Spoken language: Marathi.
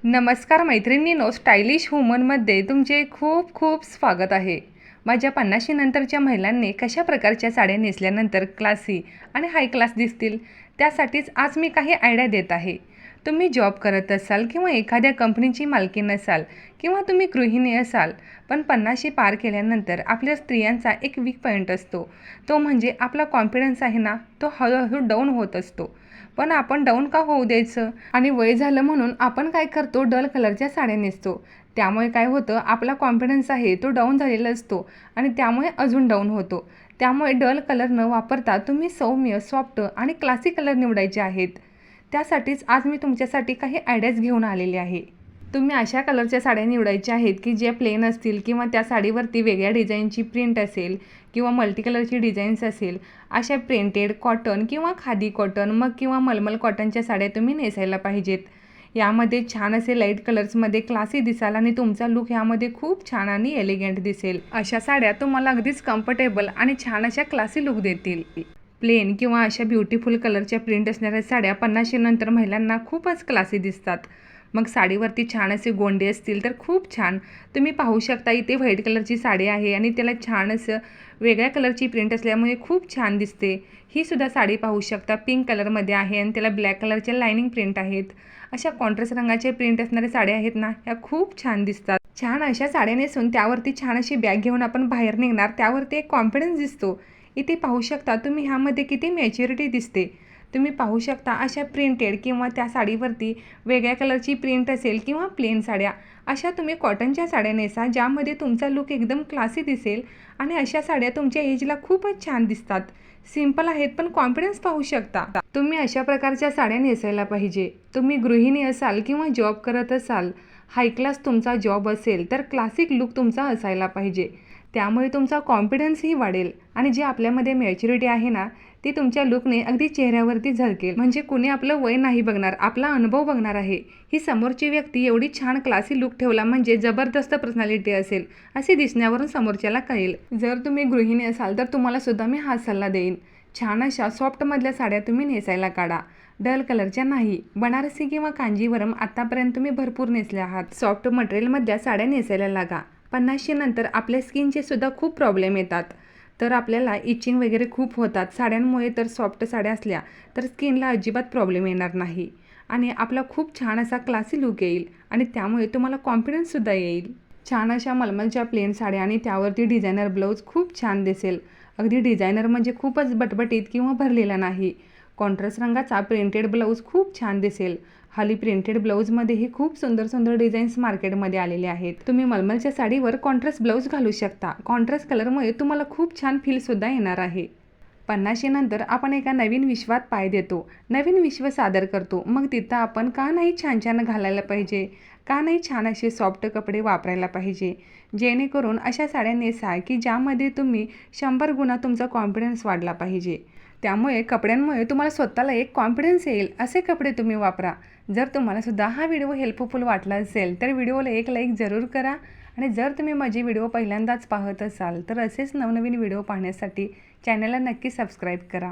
नमस्कार मैत्रिणींनो, स्टायलिश वुमनमध्ये तुमचे खूप खूप स्वागत आहे। माझ्या 50शी नंतरच्या महिलांनी कशा प्रकारच्या साड्या नेसल्यानंतर क्लासी आणि हाय क्लास दिसतील, त्यासाठीच आज मी काही आयडिया देत आहे। तुम्ही जॉब करत असाल किंवा एखाद्या कंपनीची मालकीण असाल किंवा तुम्ही गृहिणी असाल, पण 50शी पार केल्यानंतर आपल्या स्त्रियांचा एक वीक पॉईंट असतो, तो म्हणजे आपला कॉन्फिडन्स आहे ना, तो हळूहळू डाऊन होत असतो। पण आपण डाऊन का होऊ द्यायचं? आणि वय झालं म्हणून आपण काय करतो, डल कलरच्या साड्या नेसतो। त्यामुळे काय होतं, आपला कॉन्फिडन्स आहे तो डाऊन झालेला असतो आणि त्यामुळे अजून डाऊन होतो। त्यामुळे डल कलर न वापरता तुम्ही सौम्य, सॉफ्ट आणि क्लासी कलर निवडायचे आहेत। त्यासाठीच आज मी तुमच्यासाठी काही आयडियाज घेऊन आलेले आहे। तुम्ही अशा कलरच्या साड्या निवडायच्या आहेत की ज्या प्लेन असतील किंवा त्या साडीवरती वेगळ्या डिझाईनची प्रिंट असेल किंवा मल्टी कलरची डिझाईन्स असेल, अशा प्रिंटेड कॉटन किंवा खादी कॉटन मग किंवा मलमल कॉटनच्या साड्या तुम्ही नेसायला पाहिजेत। यामध्ये छान असे लाईट कलर्समध्ये क्लासी दिसाल आणि तुमचा लुक यामध्ये खूप छान आणि एलिगंट दिसेल। अशा साड्या तुम्हाला अगदीच कम्फर्टेबल आणि छान अशा क्लासी लुक देतील। प्लेन किंवा अशा ब्युटिफुल कलरच्या प्रिंट असणाऱ्या साड्या 50शी नंतर महिलांना खूपच क्लासी दिसतात। मग साडीवरती छान असे गोंडे असतील तर खूप छान। तुम्ही पाहू शकता इथे व्हाईट कलरची साडी आहे आणि त्याला छान असं वेगळ्या कलरची प्रिंट असल्यामुळे खूप छान दिसते। ही सुद्धा साडी पाहू शकता पिंक कलरमध्ये आहे आणि त्याला ब्लॅक कलरच्या लाइनिंग प्रिंट आहेत। अशा कॉन्ट्रास्ट रंगाचे प्रिंट असणाऱ्या साड्या आहेत ना, ह्या खूप छान दिसतात। छान अशा साड्या नेसून त्यावरती छान अशी बॅग घेऊन आपण बाहेर निघणार, त्यावरती एक कॉन्फिडन्स दिसतो। इथे पाहू शकता तुम्ही ह्यामध्ये किती मॅच्युरिटी दिसते। तुम्ही पाहू शकता अशा प्रिंटेड किंवा त्या साडीवरती वेगळ्या कलरची प्रिंट असेल किंवा प्लेन साड्या, अशा तुम्ही कॉटनच्या साड्या नेसा ज्यामध्ये तुमचा लुक एकदम क्लासी दिसेल आणि अशा साड्या तुमच्या एजला खूपच छान दिसतात। सिंपल आहेत पण कॉन्फिडन्स पाहू शकता। तुम्ही अशा प्रकारच्या साड्या नेसायला पाहिजे। तुम्ही गृहिणी असाल किंवा जॉब करत असाल, हाय क्लास तुमचा जॉब असेल तर क्लासिक लुक तुमचा असायला पाहिजे। त्यामुळे तुमचा कॉन्फिडन्सही वाढेल आणि जी आपल्यामध्ये मॅच्युरिटी आहे ना, ती तुमच्या लुकने अगदी चेहऱ्यावरती झळकेल। म्हणजे कुणी आपलं वय नाही बघणार, आपला अनुभव बघणार आहे। ही समोरची व्यक्ती एवढी छान क्लासी लुक ठेवला म्हणजे जबरदस्त पर्सनॅलिटी असेल असे दिसण्यावरून समोरच्याला कळेल। जर तुम्ही गृहिणी असाल तर तुम्हाला सुद्धा मी हा सल्ला देईन। छान अशा सॉफ्टमधल्या साड्या तुम्ही नेसायला काढा, डल कलरच्या नाही। बनारसी किंवा कांजीवरम आतापर्यंत तुम्ही भरपूर नेसल्या आहात। सॉफ्ट मटेरियलमधल्या साड्या नेसायला लागा। 50शी नंतर आपल्या स्किनचे सुद्धा खूप प्रॉब्लेम येतात, तर आपल्याला इचिंग वगैरे खूप होतात साड्यांमुळे। तर सॉफ्ट साड्या असल्या तर स्किनला अजिबात प्रॉब्लेम येणार नाही आणि आपला खूप छान असा क्लासी लुक येईल आणि त्यामुळे तुम्हाला कॉन्फिडन्ससुद्धा येईल। छान अशा मलमलच्या प्लेन साड्या आणि त्यावरती डिझायनर ब्लाऊज खूप छान दिसेल। अगदी डिझायनर म्हणजे खूपच बटबटीत किंवा भरलेला नाही। कॉन्ट्रास्ट रंगाचा प्रिंटेड ब्लाऊज खूप छान दिसेल। हल्ली प्रिंटेड ब्लाऊजमध्येही खूप सुंदर सुंदर डिझाईन्स मार्केटमध्ये आलेले आहेत। तुम्ही मलमलच्या साडीवर कॉन्ट्रास्ट ब्लाऊज घालू शकता। कॉन्ट्रास्ट कलरमुळे तुम्हाला खूप छान फीलसुद्धा येणार आहे। 50शी नंतर आपण एका नवीन विश्वात पाय देतो, नवीन विश्व सादर करतो। मग तिथं आपण का नाही छान छान घालायला पाहिजे, का नाही छान असे सॉफ्ट कपडे वापरायला पाहिजे। जेणेकरून अशा साड्या नेसा की ज्यामध्ये तुम्ही 100 गुणा तुमचा कॉन्फिडन्स वाढला पाहिजे। त्यामुळे कपड्यांमुळे तुम्हाला स्वतःला एक कॉन्फिडन्स येईल असे कपडे तुम्ही वापरा। जर तुम्हाला सुद्धा हा व्हिडिओ हेल्पफुल वाटला असेल तर व्हिडिओला एक लाईक जरूर करा आणि जर तुम्ही माझे व्हिडिओ पहिल्यांदाच पाहत असाल तर असेच नवनवीन व्हिडिओ पाहण्यासाठी चॅनलला नक्की सबस्क्राईब करा।